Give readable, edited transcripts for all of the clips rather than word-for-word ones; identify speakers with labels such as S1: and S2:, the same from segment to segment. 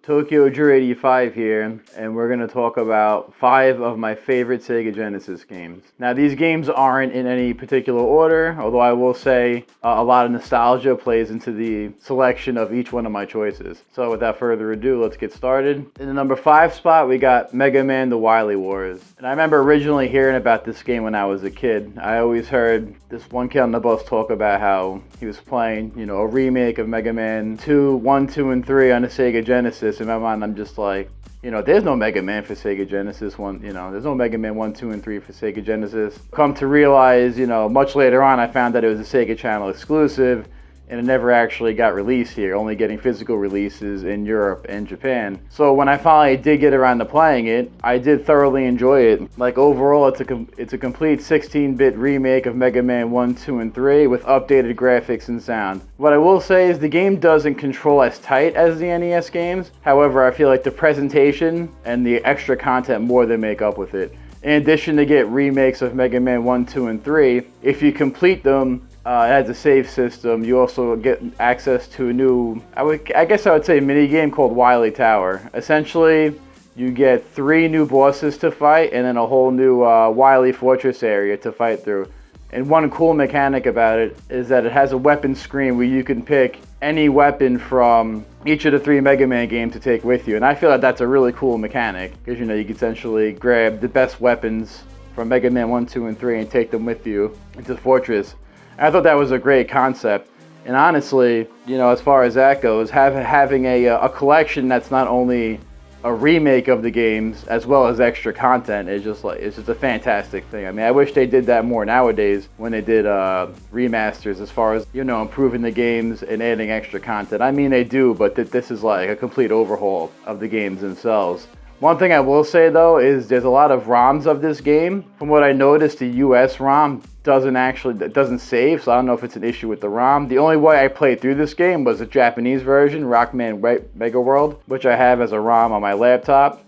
S1: Tokyo Drew 85 here, and we're going to talk about 5 of my favorite Sega Genesis games. Now, these games aren't in any particular order, although I will say a lot of nostalgia plays into the selection of each one of my choices. So without further ado, let's get started. In the number 5 spot, we got Mega Man The Wily Wars. And I remember originally hearing about this game when I was a kid. I always heard this one kid on the bus talk about how he was playing, a remake of Mega Man 2, 1, 2, and 3 on the Sega Genesis. In my mind, I'm just like, there's no Mega Man for Sega Genesis there's no Mega Man 1, 2, and 3 for Sega Genesis. Come to realize, much later on, I found that it was a Sega Channel exclusive, and it never actually got released here, only getting physical releases in Europe and Japan. So when I finally did get around to playing it, I did thoroughly enjoy it. Like overall, it's a complete 16-bit remake of Mega Man 1, 2, and 3 with updated graphics and sound. What I will say is the game doesn't control as tight as the NES games. However, I feel like the presentation and the extra content more than make up with it. In addition to get remakes of Mega Man 1, 2, and 3, if you complete them, it has a save system. You also get access to a new, I guess I would say, mini game called Wily Tower. Essentially, you get 3 new bosses to fight and then a whole new Wily Fortress area to fight through. And one cool mechanic about it is that it has a weapon screen where you can pick any weapon from each of the 3 Mega Man games to take with you. And I feel like that's a really cool mechanic because you can essentially grab the best weapons from Mega Man 1, 2, and 3 and take them with you into the fortress. I thought that was a great concept, and honestly, as far as that goes, having a collection that's not only a remake of the games as well as extra content is it's just a fantastic thing. I mean, I wish they did that more nowadays when they did remasters, as far as improving the games and adding extra content. I mean, they do, but this is like a complete overhaul of the games themselves. One thing I will say though is there's a lot of ROMs of this game. From what I noticed, the US ROM doesn't save, so I don't know if it's an issue with the ROM. The only way I played through this game was the Japanese version, Rockman Mega World, which I have as a ROM on my laptop.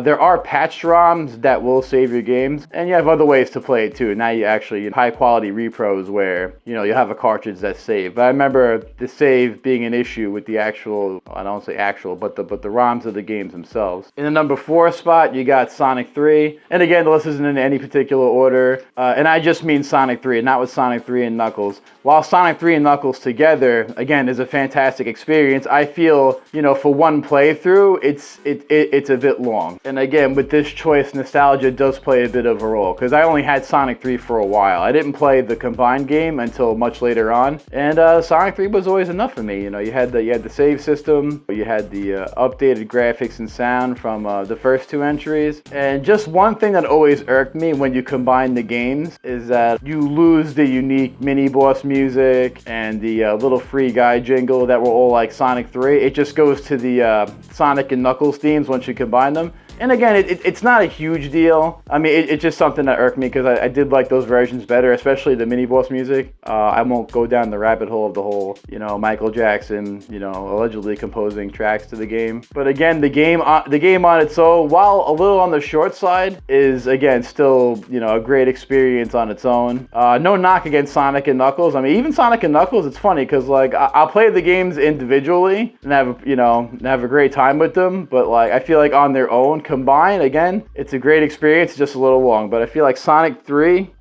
S1: There are patched ROMs that will save your games, and you have other ways to play it too. Now you actually high quality repros where you have a cartridge that's saved. But I remember the save being an issue with the actual, I don't say actual, but the ROMs of the games themselves. In the number 4 spot, you got Sonic 3, and again, the list isn't in any particular order, and I just mean Sonic 3, not with Sonic 3 and Knuckles. While Sonic 3 and Knuckles together, again, is a fantastic experience, I feel for one playthrough, it's a bit long. And again, with this choice, nostalgia does play a bit of a role, because I only had Sonic 3 for a while. I didn't play the combined game until much later on, and Sonic 3 was always enough for me. You had the save system, you had the updated graphics and sound from the first 2 entries, and just one thing that always irked me when you combine the games is that you lose the unique mini-boss music and the little free guy jingle that were all like Sonic 3. It just goes to the Sonic and Knuckles themes once you combine them. And again, it's not a huge deal. I mean, it's just something that irked me because I did like those versions better, especially the mini-boss music. I won't go down the rabbit hole of the whole, Michael Jackson, allegedly composing tracks to the game. But again, the game on its own, while a little on the short side, is again still, a great experience on its own. No knock against Sonic and Knuckles. I mean, even Sonic and Knuckles, it's funny because like I'll play the games individually and have a great time with them. But like I feel like on their own, combined, again, it's a great experience, just a little long. But I feel like Sonic 3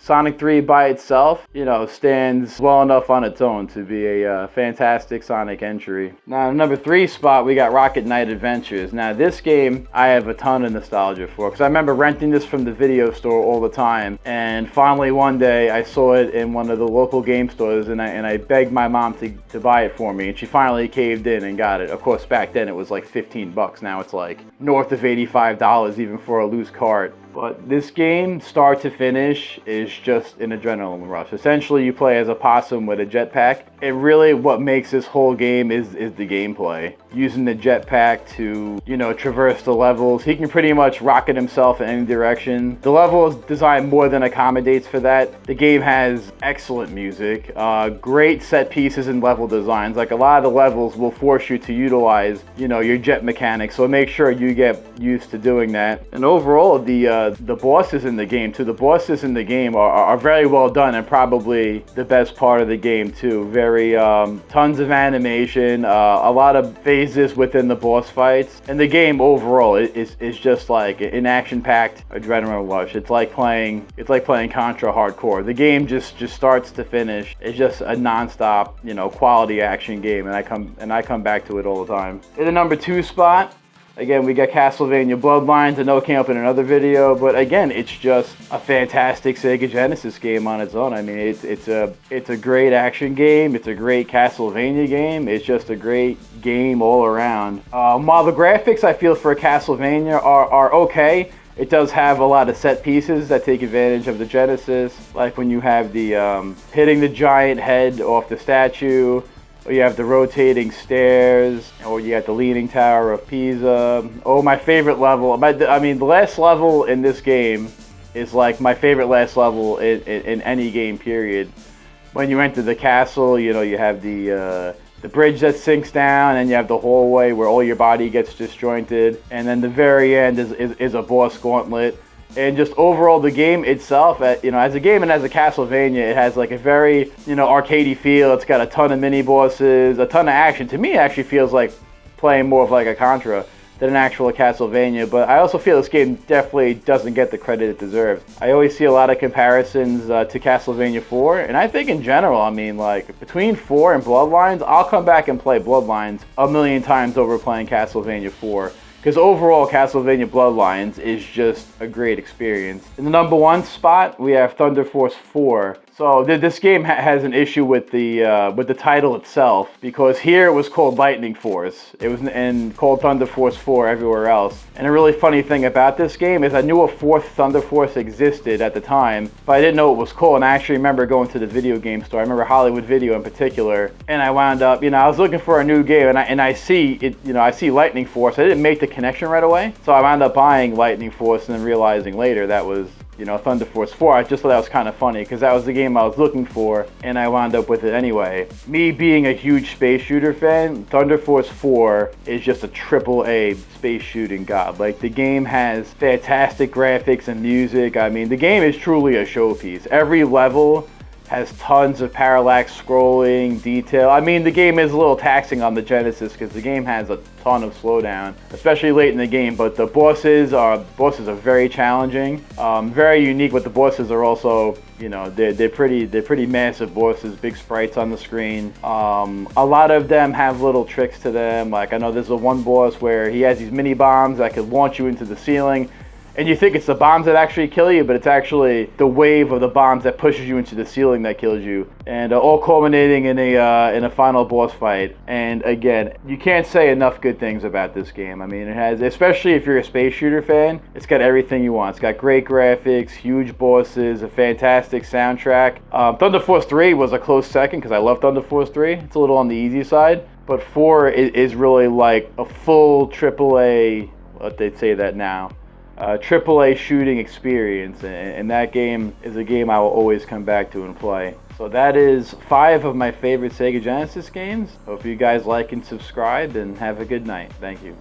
S1: Sonic 3 by itself, stands well enough on its own to be a fantastic Sonic entry. Now, number 3 spot, we got Rocket Knight Adventures. Now, this game, I have a ton of nostalgia for, because I remember renting this from the video store all the time, and finally one day, I saw it in one of the local game stores, and I begged my mom to buy it for me, and she finally caved in and got it. Of course, back then, it was like $15. Now it's like north of $85 even for a loose cart. But this game, start to finish, is just an adrenaline rush. Essentially, you play as a possum with a jetpack. And really, what makes this whole game is the gameplay. Using the jetpack to, traverse the levels. He can pretty much rocket himself in any direction. The level is designed more than accommodates for that. The game has excellent music, great set pieces and level designs. Like, a lot of the levels will force you to utilize, your jet mechanics. So make sure you get used to doing that. And overall, the the bosses in the game too. The bosses in the game are very well done and probably the best part of the game too. Very tons of animation, a lot of phases within the boss fights, and the game overall is just like an action-packed adrenaline rush. It's like playing Contra Hardcore. The game just starts to finish. It's just a non-stop, you know, quality action game, and I come back to it all the time. In the number 2 spot, again, we got Castlevania Bloodlines. I know it came up in another video, but again, it's just a fantastic Sega Genesis game on its own. I mean, it's a great action game. It's a great Castlevania game. It's just a great game all around. While the graphics, I feel, for Castlevania are okay, it does have a lot of set pieces that take advantage of the Genesis, like when you have the hitting the giant head off the statue, or you have the rotating stairs, or you have the Leaning Tower of Pisa. Oh, my favorite level. I mean, the last level in this game is like my favorite last level in any game, period. When you enter the castle, you know, you have the bridge that sinks down, and you have the hallway where all your body gets disjointed, and then the very end is a boss gauntlet. And just overall, the game itself, you know, as a game and as a Castlevania, it has like a very, you know, arcadey feel. It's got a ton of mini bosses, a ton of action. To me, it actually feels like playing more of like a Contra than an actual Castlevania. But I also feel this game definitely doesn't get the credit it deserves. I always see a lot of comparisons to Castlevania 4, and I think in general, I mean, like between 4 and Bloodlines, I'll come back and play Bloodlines a million times over playing Castlevania 4. Because overall, Castlevania Bloodlines is just a great experience. In the number 1 spot, we have Thunder Force 4. So this game has an issue with the title itself, because here it was called Lightning Force. It was called Thunder Force 4 everywhere else. And a really funny thing about this game is I knew a 4th Thunder Force existed at the time, but I didn't know what it was called. And I actually remember going to the video game store. I remember Hollywood Video in particular, and I wound up, you know, I was looking for a new game, and I see it, you know, I see Lightning Force. I didn't make the connection right away, so I wound up buying Lightning Force and then realizing later that was, you know, Thunder Force 4. I just thought that was kind of funny because that was the game I was looking for, and I wound up with it anyway. Me being a huge space shooter fan, Thunder Force 4 is just a AAA space shooting god. Like, the game has fantastic graphics and music. I mean, the game is truly a showpiece. Every level has tons of parallax scrolling, detail. I mean, the game is a little taxing on the Genesis because the game has a ton of slowdown, especially late in the game, but the bosses are very challenging, very unique, but the bosses are also, you know, they're pretty massive bosses, big sprites on the screen. A lot of them have little tricks to them. Like, I know there's one boss where he has these mini bombs that could launch you into the ceiling, and you think it's the bombs that actually kill you, but it's actually the wave of the bombs that pushes you into the ceiling that kills you. And all culminating in a final boss fight. And again, you can't say enough good things about this game. I mean, it has, especially if you're a space shooter fan, it's got everything you want. It's got great graphics, huge bosses, a fantastic soundtrack. Thunder Force 3 was a close second because I love Thunder Force 3. It's a little on the easy side, but 4 is really like a full AAA, what they'd say that now, AAA shooting experience, and that game is a game I will always come back to and play. So that is 5 of my favorite Sega Genesis games. Hope you guys like and subscribe, and have a good night. Thank you.